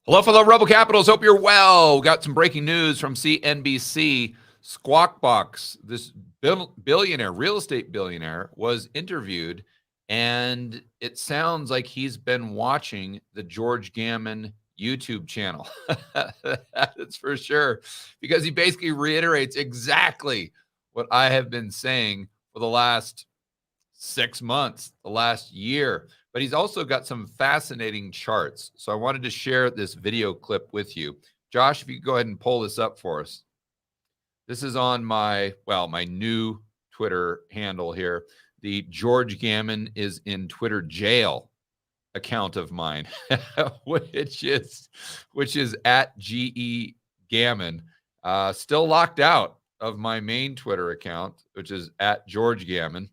Hello, fellow Rebel Capitals. Hope you're well. Got some breaking news from CNBC. Squawk Box, this billionaire, real estate billionaire, was interviewed, and it sounds like he's been watching the George Gammon YouTube channel. That's for sure, because he basically reiterates exactly what I have been saying for the last 6 months, the last year. But he's also got some fascinating charts. So I wanted to share this video clip with you. Josh, if you could go ahead and pull this up for us. This is on my new Twitter handle here. The George Gammon is in Twitter jail account of mine, which is at GE Gammon. Still locked out of my main Twitter account, which is at George Gammon.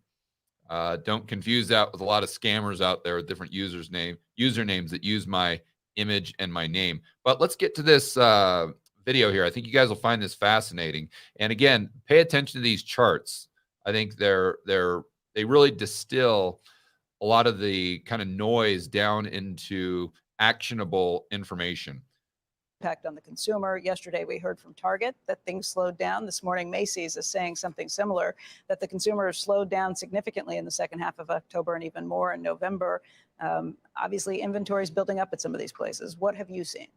Don't confuse that with a lot of scammers out there with different usernames that use my image and my name. But let's get to this video here. I think you guys will find this fascinating. And again, pay attention to these charts. I think they really distill a lot of the kind of noise down into actionable information. Impact on the consumer. Yesterday, we heard from Target that things slowed down. This morning, Macy's is saying something similar, that the consumer slowed down significantly in the second half of October and even more in November. Obviously, inventory is building up at some of these places. What have you seen?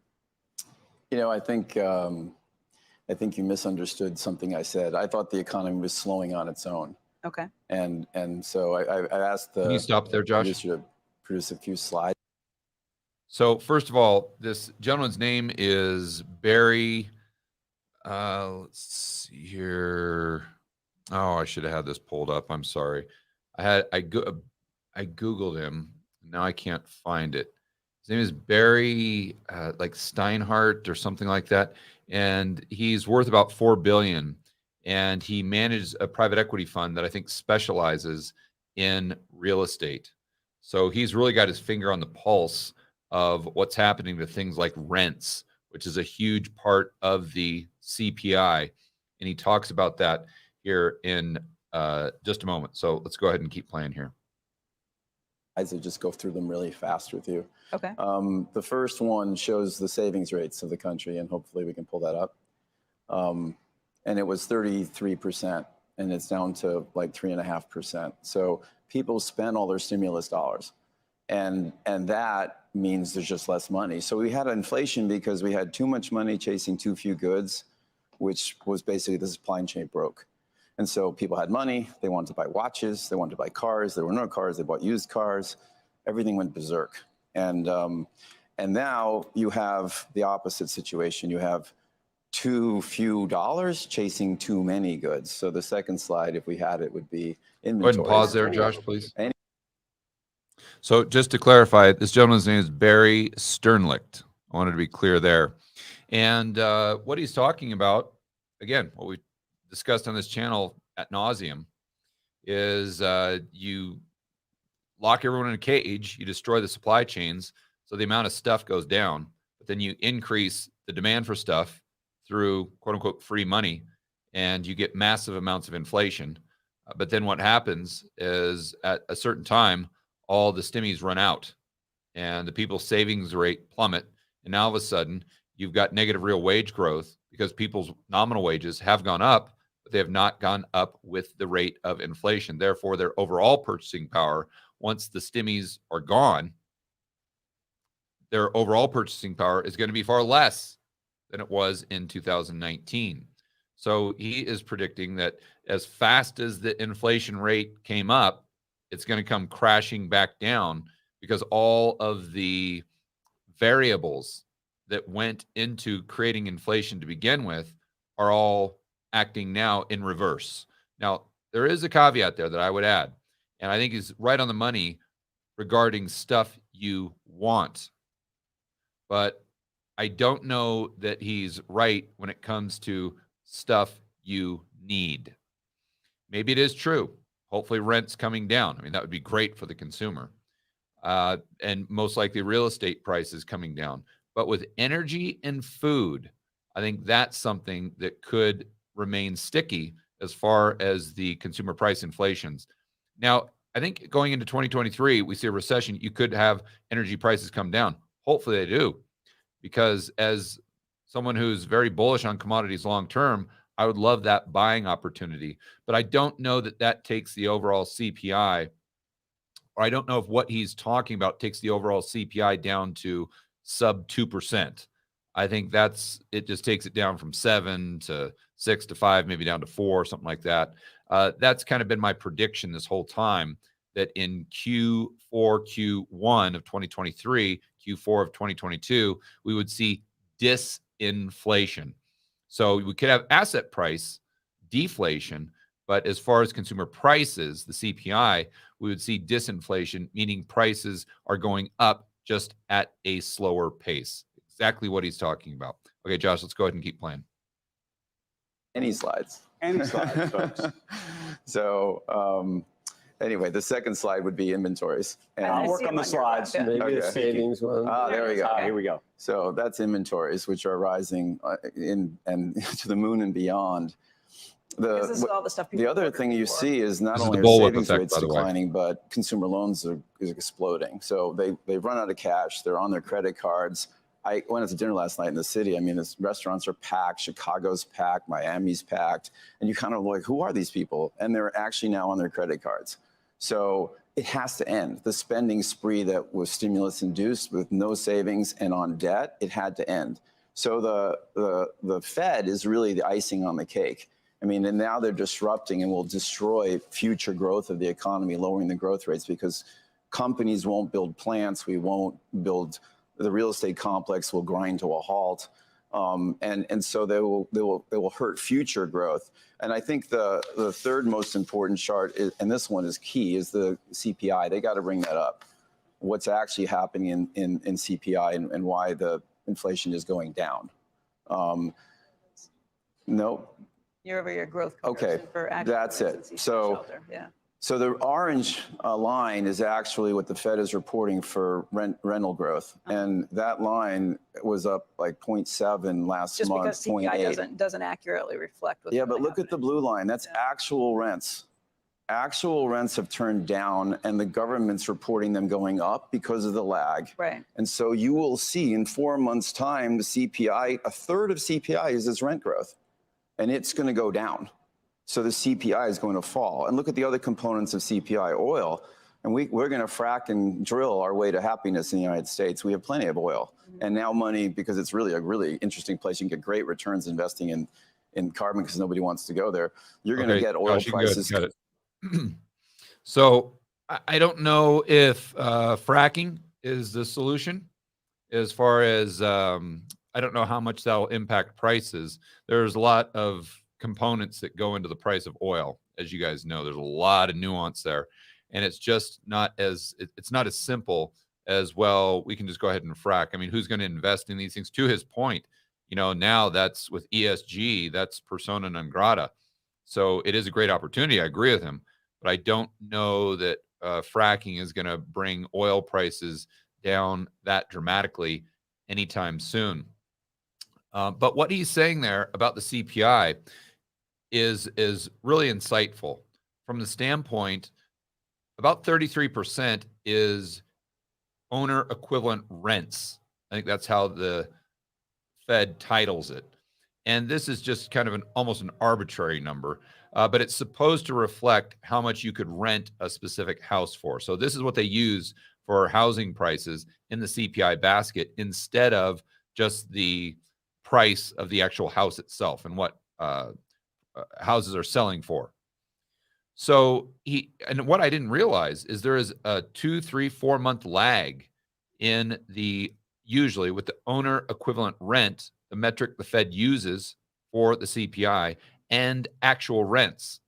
You know, I think you misunderstood something I said. I thought the economy was slowing on its own. Okay. And so I asked the. Can you stop there, Josh? Producer to produce a few slides. So first of all, this gentleman's name is Barry. Let's see here. Oh, I should have had this pulled up. I'm sorry. I Googled him. Now I can't find it. His name is Barry, like Steinhardt or something like that, and he's worth about $4 billion. And he manages a private equity fund that I think specializes in real estate. So he's really got his finger on the pulse of what's happening to things like rents, which is a huge part of the CPI. And he talks about that here in just a moment. So let's go ahead and keep playing here. I'll just go through them really fast with you. Okay. The first one shows the savings rates of the country, and hopefully we can pull that up. And it was 33%, and it's down to like 3.5%. So people spend all their stimulus dollars. And that means there's just less money. So we had inflation because we had too much money chasing too few goods, which was basically the supply chain broke. And so people had money, they wanted to buy watches, they wanted to buy cars, there were no cars, they bought used cars, everything went berserk. And now you have the opposite situation. You have too few dollars chasing too many goods. So the second slide, if we had it, would be inventory. Go ahead and pause there, Josh, please. So just to clarify, this gentleman's name is Barry Sternlicht. I wanted to be clear there. And what he's talking about, again, what we discussed on this channel ad nauseum, is you lock everyone in a cage, you destroy the supply chains, so the amount of stuff goes down, but then you increase the demand for stuff through quote-unquote free money, and you get massive amounts of inflation. But then what happens is at a certain time, all the stimmies run out and the people's savings rate plummet. And now all of a sudden you've got negative real wage growth because people's nominal wages have gone up, but they have not gone up with the rate of inflation. Therefore, their overall purchasing power, once the stimmies are gone, their overall purchasing power is going to be far less than it was in 2019. So he is predicting that as fast as the inflation rate came up, it's going to come crashing back down because all of the variables that went into creating inflation to begin with are all acting now in reverse. Now, there is a caveat there that I would add, and I think he's right on the money regarding stuff you want. But I don't know that he's right when it comes to stuff you need. Maybe it is true. Hopefully rent's coming down. I mean, that would be great for the consumer. And most likely real estate prices coming down. But with energy and food, I think that's something that could remain sticky as far as the consumer price inflations. Now, I think going into 2023, we see a recession. You could have energy prices come down. Hopefully they do. because as someone who's very bullish on commodities long term, I would love that buying opportunity. But I don't know that that takes the overall CPI, or I don't know if what he's talking about takes the overall CPI down to sub 2%. I think it just takes it down from 7 to 6 to 5, maybe down to 4, something like that. That's kind of been my prediction this whole time, that in Q4, Q1 of 2023, Q4 of 2022, we would see disinflation. So we could have asset price deflation, but as far as consumer prices, the CPI, we would see disinflation, meaning prices are going up just at a slower pace. Exactly what he's talking about. Okay, Josh, let's go ahead and keep playing. Any slides? Any slides, folks. So anyway, the second slide would be inventories. And I'll I work see on them the on your lap, slides. yeah. Maybe the Okay. savings one. there we go. Okay. Here we go. So that's inventories, which are rising and to the moon and beyond. Because this is all the stuff people The other ordered thing you before. see is not This is only the are bullwhip savings effect, rates by the way. declining, but consumer loans is exploding. So they've run out of cash. They're on their credit cards. I went out to dinner last night in the city. I mean, the restaurants are packed. Chicago's packed. Miami's packed. And you kind of like, who are these people? And they're actually now on their credit cards. So it has to end. The spending spree that was stimulus induced with no savings and on debt, it had to end. So the Fed is really the icing on the cake. I mean, and now they're disrupting and will destroy future growth of the economy, lowering the growth rates because companies won't build plants. We won't build, the real estate complex will grind to a halt. And so they will hurt future growth. And I think the third most important chart, and this one is key, is the CPI. They got to bring that up. What's actually happening in CPI and why the inflation is going down. No. Year-over-year growth. Okay, comparison for actual that's it. residency So- shelter. Yeah. So the orange line is actually what the Fed is reporting for rental growth. And that line was up like 0.7 last Just month, because CPI 0.8. doesn't accurately reflect what's Yeah, really but look at the happening. blue line. That's Yeah. actual rents. Actual rents have turned down and the government's reporting them going up because of the lag. Right. And so you will see in 4 months' time, the CPI, a third of CPI is this rent growth, and it's going to go down. So the CPI is going to fall. And look at the other components of CPI, oil. And we're going to frack and drill our way to happiness in the United States. We have plenty of oil. And now money, because it's really a really interesting place. You can get great returns investing in carbon because nobody wants to go there. You're going to get oil Josh, you can go ahead and prices. cut it. So I don't know if fracking is the solution as far as I don't know how much that'll impact prices. There's a lot of components that go into the price of oil. As you guys know, there's a lot of nuance there. And it's just not as, it's not as simple as, well, we can just go ahead and frack. I mean, who's going to invest in these things? To his point, now that's with ESG, that's persona non grata. So it is a great opportunity. I agree with him, but I don't know that fracking is going to bring oil prices down that dramatically anytime soon. But what he's saying there about the CPI is really insightful from the standpoint, about 33% is owner equivalent rents. I think that's how the Fed titles it. And this is just kind of almost an arbitrary number, but it's supposed to reflect how much you could rent a specific house for. So this is what they use for housing prices in the CPI basket instead of just the price of the actual house itself and what houses are selling for. So what I didn't realize is there is a 2, 3, 4 month lag in usually with the owner equivalent rent, the metric the Fed uses for the CPI, and actual rents.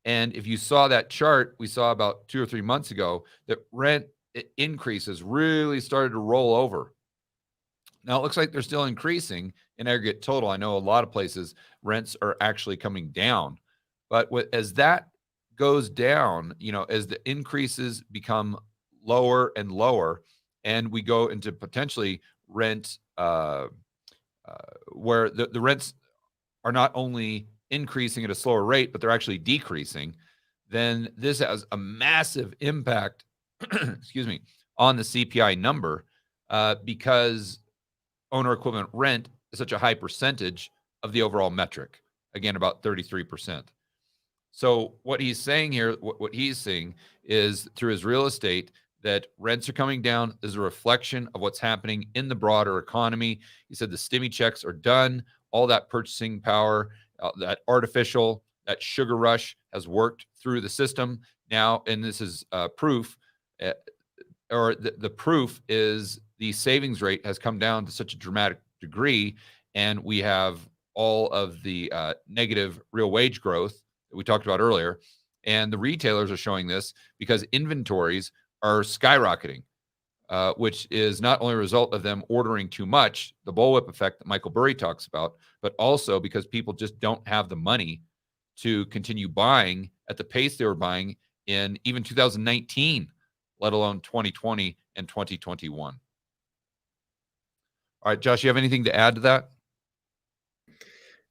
And if you saw that chart we saw about 2 or 3 months ago, that rent increases really started to roll over. Now it looks like they're still increasing in aggregate total. I know a lot of places rents are actually coming down, but as that goes down, as the increases become lower and lower, and we go into potentially rent where the rents are not only increasing at a slower rate, but they're actually decreasing, then this has a massive impact, excuse me, on the CPI number because owner equivalent rent is such a high percentage of the overall metric. Again, about 33%. So what he's saying here, what he's seeing is through his real estate that rents are coming down is a reflection of what's happening in the broader economy. He said the stimmy checks are done. All that purchasing power, that sugar rush has worked through the system now. And this is proof, or the proof is the savings rate has come down to such a dramatic degree. And we have all of the negative real wage growth that we talked about earlier. And the retailers are showing this because inventories are skyrocketing, which is not only a result of them ordering too much, the bullwhip effect that Michael Burry talks about, but also because people just don't have the money to continue buying at the pace they were buying in even 2019, let alone 2020 and 2021. All right, Josh, you have anything to add to that?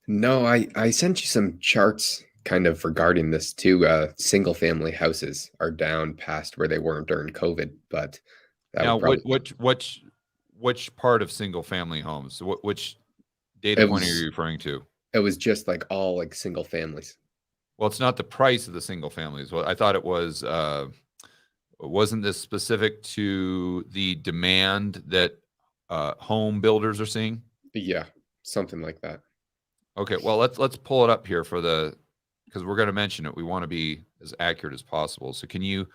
No, I sent you some charts kind of regarding this too. Single family houses are down past where they weren't during COVID, but that Now, would probably, which part of single family homes? Which data it point are was you referring to? it was just like all like single families. Well, it's not the price of the single families. Well, I thought it was. Wasn't this specific to the demand that home builders are seeing? Yeah, something like that. Okay, well let's pull it up here because we're going to mention it. We want to be as accurate as possible. So can you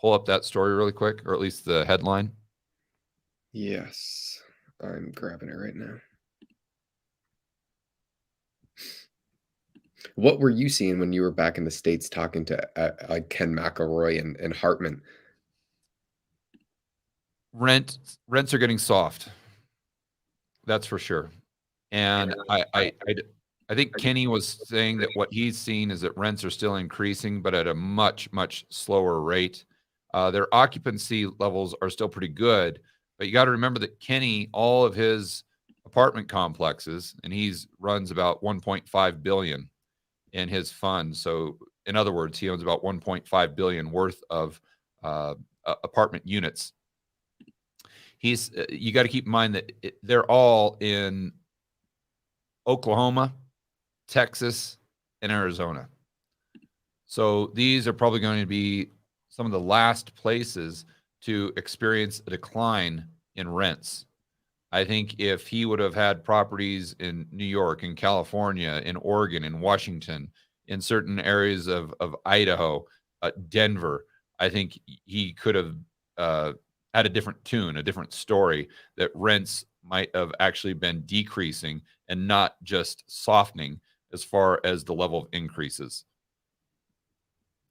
pull up that story really quick, or at least the headline? Yes, I'm grabbing it right now. What were you seeing when you were back in the States talking to like Ken McElroy and Hartman? Rents are getting soft. That's for sure. And I think Kenny was saying that what he's seen is that rents are still increasing, but at a much, much slower rate. Their occupancy levels are still pretty good, but you got to remember that Kenny, all of his apartment complexes, and he's runs about 1.5 billion in his fund. So in other words, he owns about 1.5 billion worth of apartment units. You got to keep in mind that they're all in Oklahoma, Texas, and Arizona. So these are probably going to be some of the last places to experience a decline in rents. I think if he would have had properties in New York, in California, in Oregon, in Washington, in certain areas of Idaho, Denver, I think he could have had a different tune, a different story, that rents might have actually been decreasing and not just softening as far as the level of increases.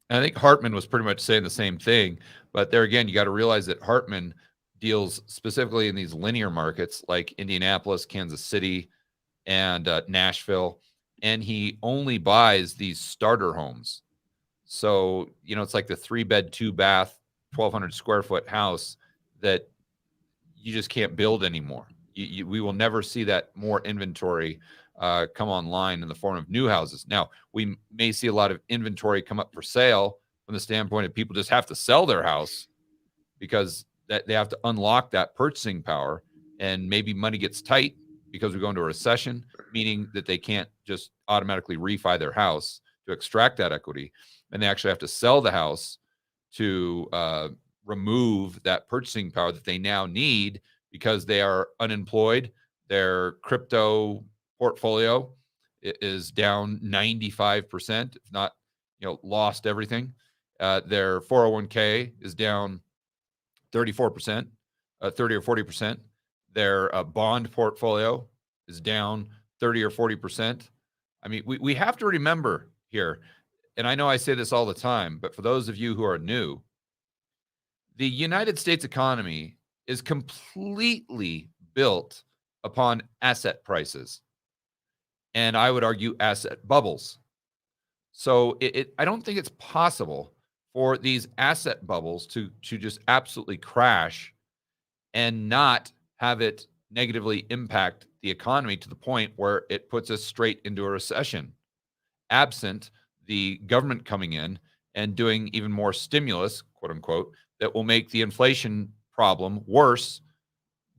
And I think Hartman was pretty much saying the same thing, but there again, you got to realize that Hartman deals specifically in these linear markets like Indianapolis, Kansas City, and Nashville, and he only buys these starter homes. So, it's like the 3-bed, 2-bath, 1,200 square foot house that you just can't build anymore. We will never see that more inventory come online in the form of new houses. Now, we may see a lot of inventory come up for sale from the standpoint of people just have to sell their house because that they have to unlock that purchasing power, and maybe money gets tight because we go into a recession, meaning that they can't just automatically refi their house to extract that equity, and they actually have to sell the house to remove that purchasing power that they now need because they are unemployed. Their crypto portfolio is down 95%, if not, lost everything. Their 401k is down 34%, 30 or 40%. Their bond portfolio is down 30 or 40%. I mean, we have to remember here, and I know I say this all the time, but for those of you who are new, the United States economy is completely built upon asset prices, and I would argue asset bubbles. So I don't think it's possible for these asset bubbles to just absolutely crash and not have it negatively impact the economy to the point where it puts us straight into a recession, absent the government coming in and doing even more stimulus, quote unquote, that will make the inflation problem worse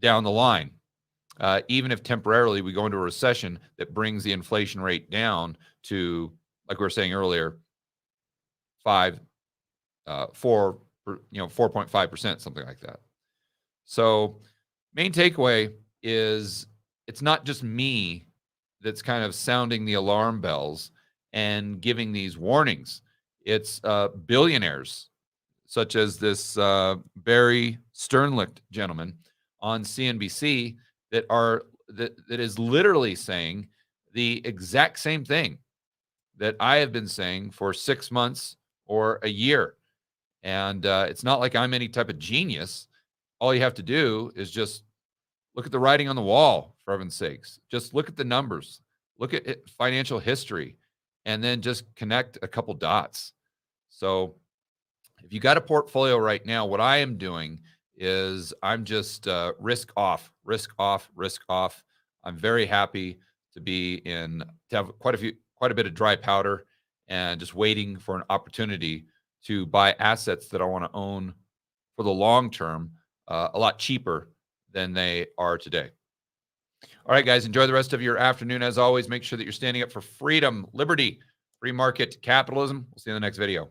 down the line. even if temporarily we go into a recession that brings the inflation rate down to, like we were saying earlier, 4.5%, something like that. So main takeaway is it's not just me that's kind of sounding the alarm bells and giving these warnings. It's billionaires such as this Barry Sternlicht gentleman on CNBC that is literally saying the exact same thing that I have been saying for 6 months or a year. And it's not like I'm any type of genius. All you have to do is just look at the writing on the wall, for heaven's sakes. Just look at the numbers, look at financial history, and then just connect a couple dots. So if you got a portfolio right now, what I am doing is I'm just risk off, risk off, risk off. I'm very happy to have quite a bit of dry powder and just waiting for an opportunity to buy assets that I want to own for the long term, a lot cheaper than they are today. All right, guys, enjoy the rest of your afternoon. As always, make sure that you're standing up for freedom, liberty, free market capitalism. We'll see you in the next video.